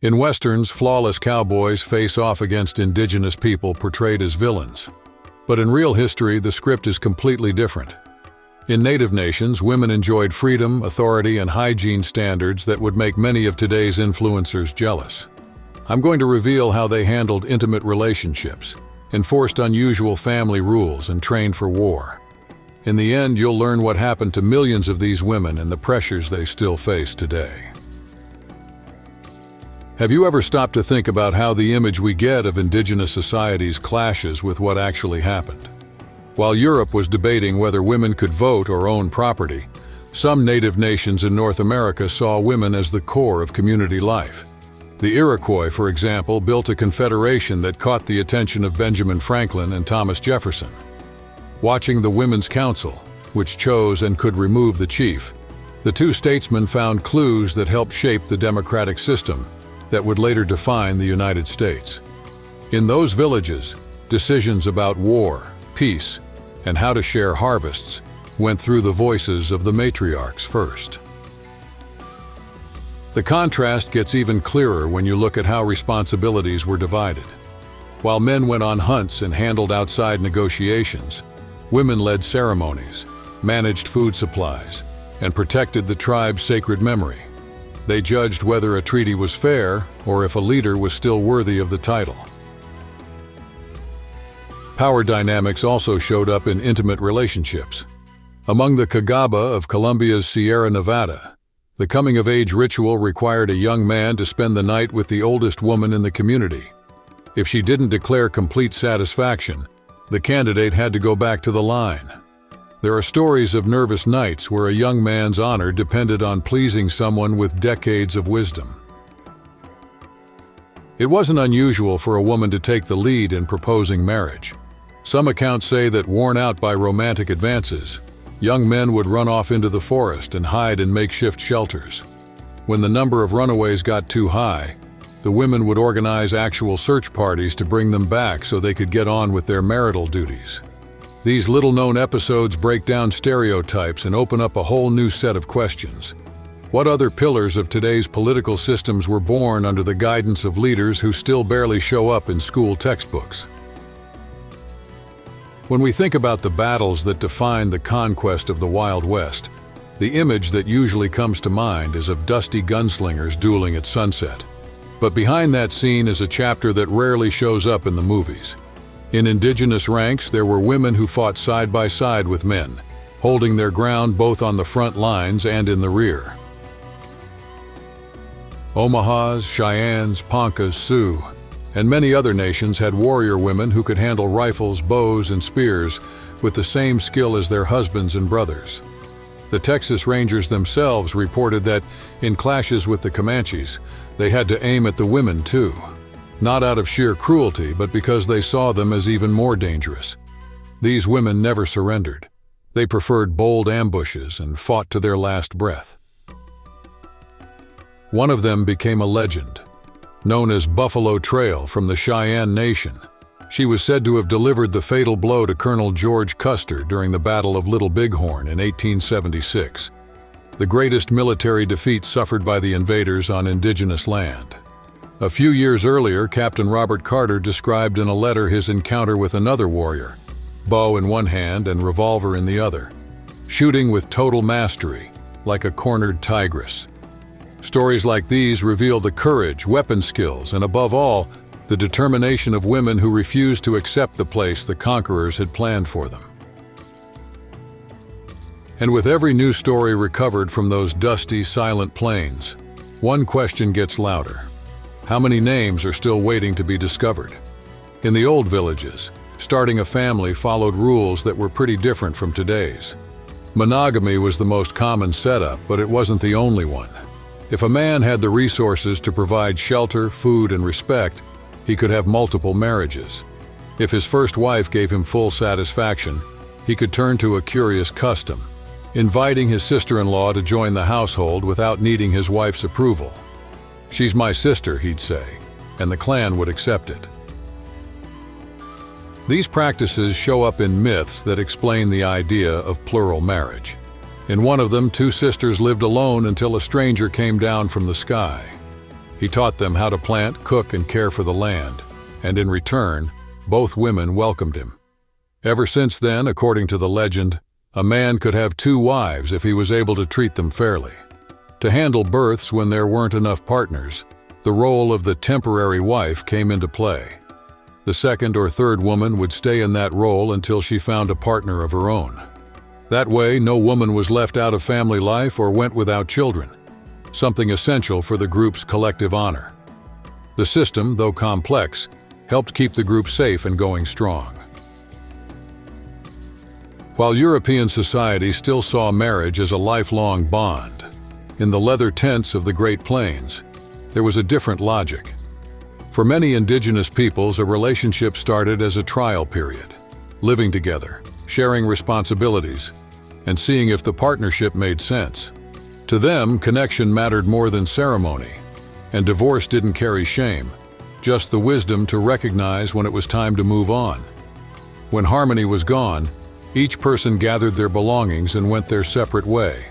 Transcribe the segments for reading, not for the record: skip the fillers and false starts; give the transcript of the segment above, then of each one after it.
In westerns, flawless cowboys face off against indigenous people portrayed as villains. But in real history, the script is completely different. In native nations, women enjoyed freedom, authority, and hygiene standards that would make many of today's influencers jealous. I'm going to reveal how they handled intimate relationships, enforced unusual family rules, and trained for war. In the end, you'll learn what happened to millions of these women and the pressures they still face today. Have you ever stopped to think about how the image we get of indigenous societies clashes with what actually happened? While Europe was debating whether women could vote or own property, some native nations in North America saw women as the core of community life. The Iroquois, for example, built a confederation that caught the attention of Benjamin Franklin and Thomas Jefferson. Watching the Women's Council, which chose and could remove the chief, the two statesmen found clues that helped shape the democratic system that would later define the United States. In those villages, decisions about war, peace, and how to share harvests went through the voices of the matriarchs first. The contrast gets even clearer when you look at how responsibilities were divided. While men went on hunts and handled outside negotiations, women led ceremonies, managed food supplies, and protected the tribe's sacred memory. They judged whether a treaty was fair or if a leader was still worthy of the title. Power dynamics also showed up in intimate relationships. Among the Cagaba of Colombia's Sierra Nevada, the coming-of-age ritual required a young man to spend the night with the oldest woman in the community. If she didn't declare complete satisfaction, the candidate had to go back to the line. There are stories of nervous nights where a young man's honor depended on pleasing someone with decades of wisdom. It wasn't unusual for a woman to take the lead in proposing marriage. Some accounts say that, worn out by romantic advances, young men would run off into the forest and hide in makeshift shelters. When the number of runaways got too high, the women would organize actual search parties to bring them back so they could get on with their marital duties. These little-known episodes break down stereotypes and open up a whole new set of questions. What other pillars of today's political systems were born under the guidance of leaders who still barely show up in school textbooks? When we think about the battles that defined the conquest of the Wild West, the image that usually comes to mind is of dusty gunslingers dueling at sunset. But behind that scene is a chapter that rarely shows up in the movies. In indigenous ranks, there were women who fought side by side with men, holding their ground both on the front lines and in the rear. Omahas, Cheyennes, Poncas, Sioux, and many other nations had warrior women who could handle rifles, bows, and spears with the same skill as their husbands and brothers. The Texas Rangers themselves reported that, in clashes with the Comanches, they had to aim at the women too, not out of sheer cruelty, but because they saw them as even more dangerous. These women never surrendered. They preferred bold ambushes and fought to their last breath. One of them became a legend, known as Buffalo Trail from the Cheyenne Nation. She was said to have delivered the fatal blow to Colonel George Custer during the Battle of Little Bighorn in 1876, the greatest military defeat suffered by the invaders on indigenous land. A few years earlier, Captain Robert Carter described in a letter his encounter with another warrior, bow in one hand and revolver in the other, shooting with total mastery, like a cornered tigress. Stories like these reveal the courage, weapon skills, and above all, the determination of women who refused to accept the place the conquerors had planned for them. And with every new story recovered from those dusty, silent plains, one question gets louder. How many names are still waiting to be discovered? In the old villages, starting a family followed rules that were pretty different from today's. Monogamy was the most common setup, but it wasn't the only one. If a man had the resources to provide shelter, food, and respect, he could have multiple marriages. If his first wife gave him full satisfaction, he could turn to a curious custom, inviting his sister-in-law to join the household without needing his wife's approval. "She's my sister," he'd say, and the clan would accept it. These practices show up in myths that explain the idea of plural marriage. In one of them, two sisters lived alone until a stranger came down from the sky. He taught them how to plant, cook, and care for the land, and in return, both women welcomed him. Ever since then, according to the legend, a man could have 2 wives if he was able to treat them fairly. To handle births when there weren't enough partners, the role of the temporary wife came into play. The second or third woman would stay in that role until she found a partner of her own. That way, no woman was left out of family life or went without children, something essential for the group's collective honor. The system, though complex, helped keep the group safe and going strong. While European society still saw marriage as a lifelong bond, in the leather tents of the Great Plains, there was a different logic. For many indigenous peoples, a relationship started as a trial period, living together, sharing responsibilities, and seeing if the partnership made sense. To them, connection mattered more than ceremony, and divorce didn't carry shame, just the wisdom to recognize when it was time to move on. When harmony was gone, each person gathered their belongings and went their separate way.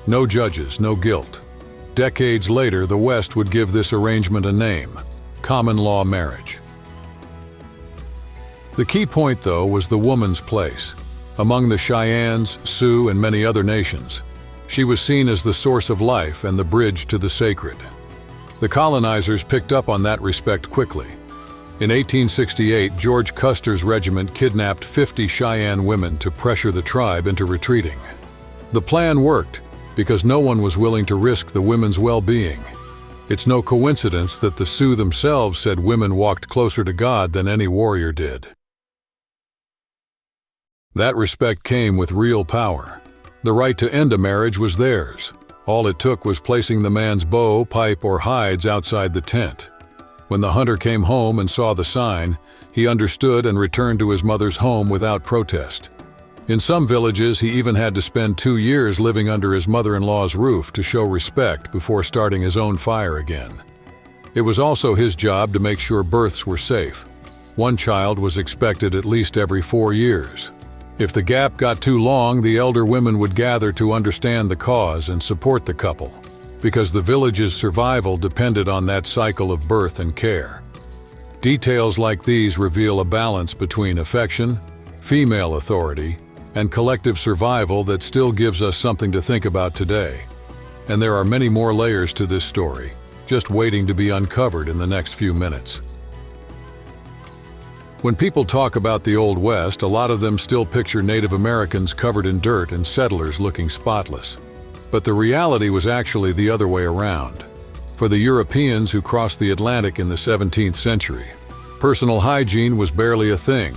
No judges, no guilt. Decades later, the West would give this arrangement a name: common law marriage. The key point, though, was the woman's place. Among the Cheyennes, Sioux, and many other nations, she was seen as the source of life and the bridge to the sacred. The colonizers picked up on that respect quickly. In 1868, George Custer's regiment kidnapped 50 Cheyenne women to pressure the tribe into retreating. The plan worked because no one was willing to risk the women's well-being. It's no coincidence that the Sioux themselves said women walked closer to God than any warrior did. That respect came with real power. The right to end a marriage was theirs. All it took was placing the man's bow, pipe, or hides outside the tent. When the hunter came home and saw the sign, he understood and returned to his mother's home without protest. In some villages, he even had to spend 2 years living under his mother-in-law's roof to show respect before starting his own fire again. It was also his job to make sure births were safe. 1 child was expected at least every 4 years. If the gap got too long, the elder women would gather to understand the cause and support the couple, because the village's survival depended on that cycle of birth and care. Details like these reveal a balance between affection, female authority, and collective survival that still gives us something to think about today. And there are many more layers to this story, just waiting to be uncovered in the next few minutes. When people talk about the Old West, a lot of them still picture Native Americans covered in dirt and settlers looking spotless. But the reality was actually the other way around. For the Europeans who crossed the Atlantic in the 17th century, personal hygiene was barely a thing.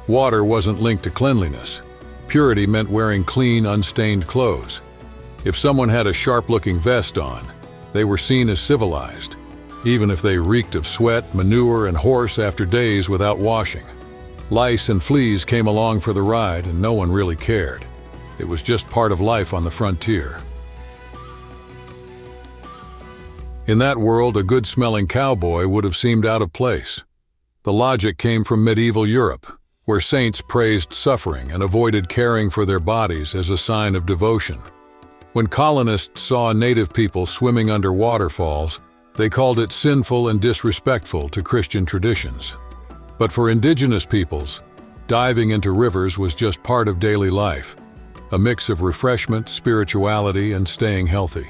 Water wasn't linked to cleanliness. Purity meant wearing clean, unstained clothes. If someone had a sharp-looking vest on, they were seen as civilized, even if they reeked of sweat, manure, and horse after days without washing. Lice and fleas came along for the ride, and no one really cared. It was just part of life on the frontier. In that world, a good-smelling cowboy would have seemed out of place. The logic came from medieval Europe, where saints praised suffering and avoided caring for their bodies as a sign of devotion. When colonists saw native people swimming under waterfalls, they called it sinful and disrespectful to Christian traditions. But for indigenous peoples, diving into rivers was just part of daily life, a mix of refreshment, spirituality, and staying healthy.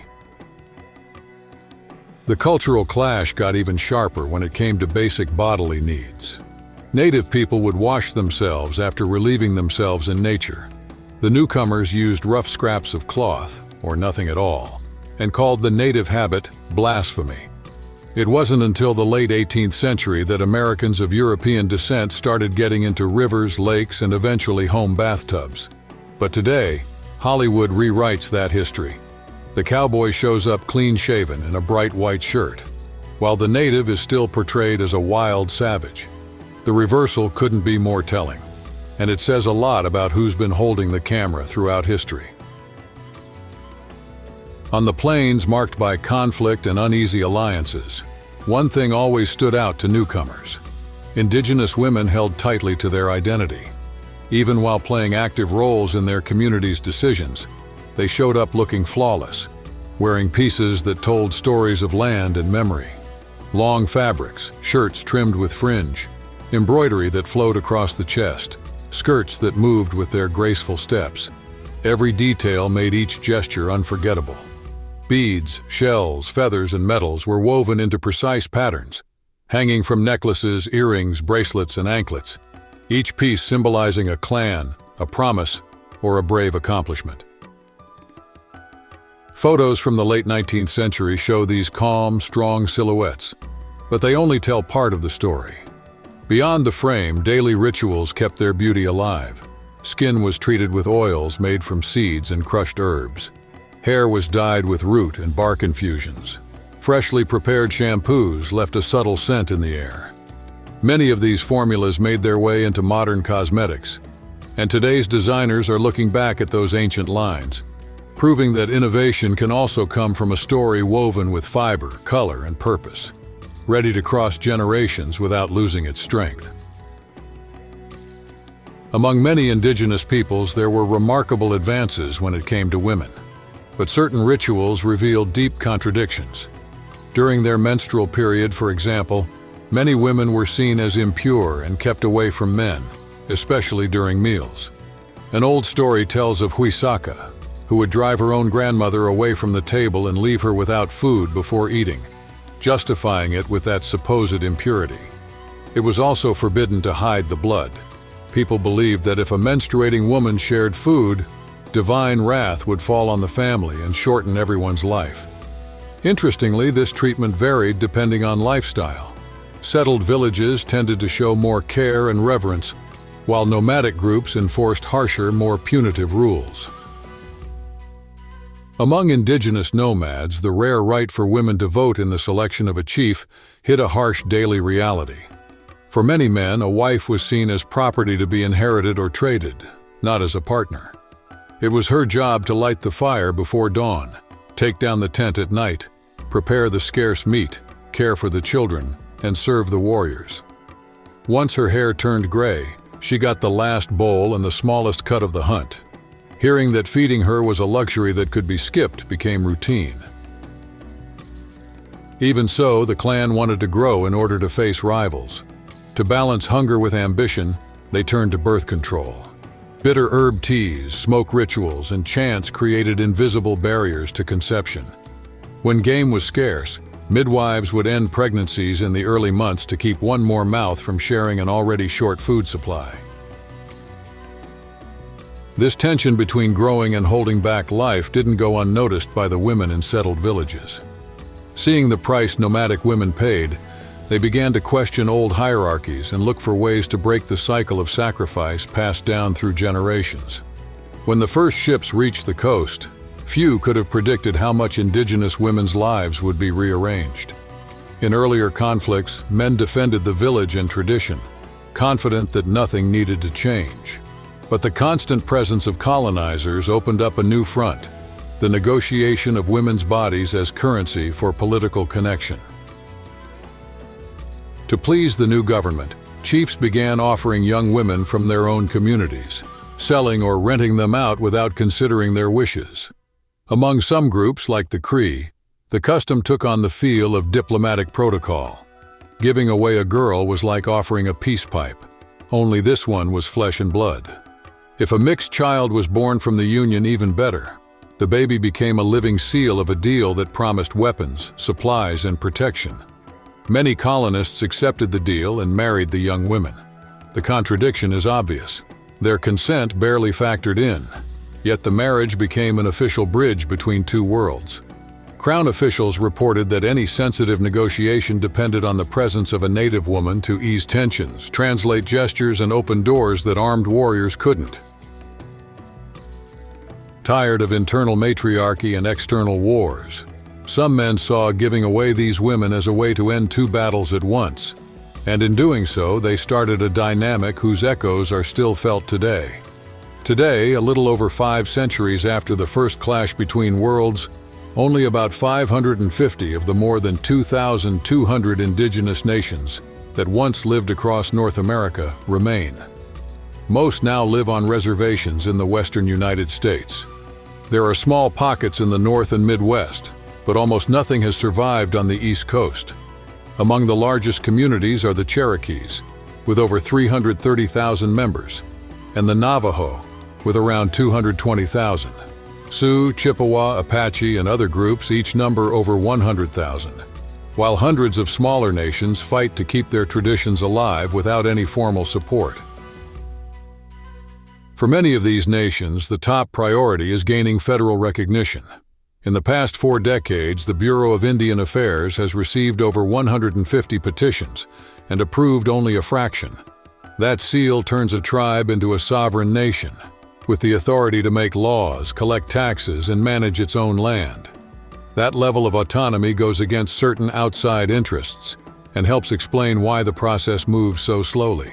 The cultural clash got even sharper when it came to basic bodily needs. Native people would wash themselves after relieving themselves in nature. The newcomers used rough scraps of cloth, or nothing at all, and called the native habit blasphemy. It wasn't until the late 18th century that Americans of European descent started getting into rivers, lakes, and eventually home bathtubs. But today, Hollywood rewrites that history. The cowboy shows up clean-shaven in a bright white shirt, while the native is still portrayed as a wild savage. The reversal couldn't be more telling, and it says a lot about who's been holding the camera throughout history. On the plains marked by conflict and uneasy alliances, one thing always stood out to newcomers. Indigenous women held tightly to their identity. Even while playing active roles in their community's decisions, they showed up looking flawless, wearing pieces that told stories of land and memory. Long fabrics, shirts trimmed with fringe, embroidery that flowed across the chest, skirts that moved with their graceful steps. Every detail made each gesture unforgettable. Beads, shells, feathers, and metals were woven into precise patterns, hanging from necklaces, earrings, bracelets, and anklets, each piece symbolizing a clan, a promise, or a brave accomplishment. Photos from the late 19th century show these calm, strong silhouettes, but they only tell part of the story. Beyond the frame, daily rituals kept their beauty alive. Skin was treated with oils made from seeds and crushed herbs. Hair was dyed with root and bark infusions. Freshly prepared shampoos left a subtle scent in the air. Many of these formulas made their way into modern cosmetics, and today's designers are looking back at those ancient lines, proving that innovation can also come from a story woven with fiber, color, and purpose, ready to cross generations without losing its strength. Among many indigenous peoples, there were remarkable advances when it came to women, but certain rituals revealed deep contradictions. During their menstrual period, for example, many women were seen as impure and kept away from men, especially during meals. An old story tells of Huisaka, who would drive her own grandmother away from the table and leave her without food before eating, justifying it with that supposed impurity. It was also forbidden to hide the blood. People believed that if a menstruating woman shared food, divine wrath would fall on the family and shorten everyone's life. Interestingly, this treatment varied depending on lifestyle. Settled villages tended to show more care and reverence, while nomadic groups enforced harsher, more punitive rules. Among indigenous nomads, the rare right for women to vote in the selection of a chief hid a harsh daily reality. For many men, a wife was seen as property to be inherited or traded, not as a partner. It was her job to light the fire before dawn, take down the tent at night, prepare the scarce meat, care for the children, and serve the warriors. Once her hair turned gray, she got the last bowl and the smallest cut of the hunt. Hearing that feeding her was a luxury that could be skipped became routine. Even so, the clan wanted to grow in order to face rivals. To balance hunger with ambition, they turned to birth control. Bitter herb teas, smoke rituals, and chants created invisible barriers to conception. When game was scarce, midwives would end pregnancies in the early months to keep one more mouth from sharing an already short food supply. This tension between growing and holding back life didn't go unnoticed by the women in settled villages. Seeing the price nomadic women paid, they began to question old hierarchies and look for ways to break the cycle of sacrifice passed down through generations. When the first ships reached the coast, few could have predicted how much indigenous women's lives would be rearranged. In earlier conflicts, men defended the village and tradition, confident that nothing needed to change. But the constant presence of colonizers opened up a new front, the negotiation of women's bodies as currency for political connection. To please the new government, chiefs began offering young women from their own communities, selling or renting them out without considering their wishes. Among some groups, like the Cree, the custom took on the feel of diplomatic protocol. Giving away a girl was like offering a peace pipe, only this one was flesh and blood. If a mixed child was born from the union, even better. The baby became a living seal of a deal that promised weapons, supplies, and protection. Many colonists accepted the deal and married the young women. The contradiction is obvious. Their consent barely factored in, yet the marriage became an official bridge between two worlds. Crown officials reported that any sensitive negotiation depended on the presence of a native woman to ease tensions, translate gestures, and open doors that armed warriors couldn't. Tired of internal matriarchy and external wars, some men saw giving away these women as a way to end two battles at once, and in doing so, they started a dynamic whose echoes are still felt today. Today, a little over 5 centuries after the first clash between worlds, only about 550 of the more than 2,200 indigenous nations that once lived across North America remain. Most now live on reservations in the western United States. There are small pockets in the North and Midwest, but almost nothing has survived on the East Coast. Among the largest communities are the Cherokees, with over 330,000 members, and the Navajo, with around 220,000. Sioux, Chippewa, Apache, and other groups each number over 100,000, while hundreds of smaller nations fight to keep their traditions alive without any formal support. For many of these nations, the top priority is gaining federal recognition. In the past 4 decades, the Bureau of Indian Affairs has received over 150 petitions and approved only a fraction. That seal turns a tribe into a sovereign nation, with the authority to make laws, collect taxes, and manage its own land. That level of autonomy goes against certain outside interests and helps explain why the process moves so slowly.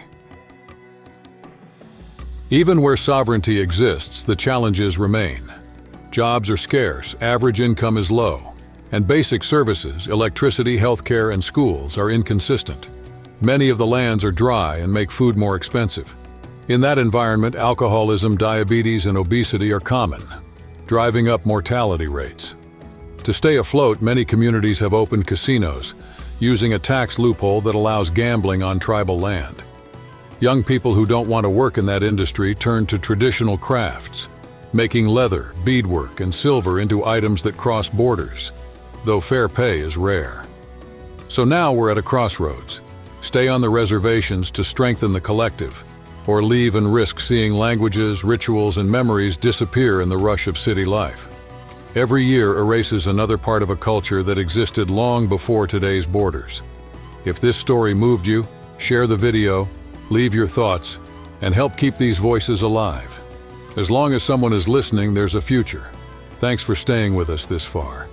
Even where sovereignty exists, the challenges remain. Jobs are scarce, average income is low, and basic services, electricity, healthcare, and schools are inconsistent. Many of the lands are dry and make food more expensive. In that environment, alcoholism, diabetes, and obesity are common, driving up mortality rates. To stay afloat, many communities have opened casinos, using a tax loophole that allows gambling on tribal land. Young people who don't want to work in that industry turn to traditional crafts, making leather, beadwork, and silver into items that cross borders, though fair pay is rare. So now we're at a crossroads. Stay on the reservations to strengthen the collective, or leave and risk seeing languages, rituals, and memories disappear in the rush of city life. Every year erases another part of a culture that existed long before today's borders. If this story moved you, share the video, leave your thoughts, and help keep these voices alive. As long as someone is listening, there's a future. Thanks for staying with us this far.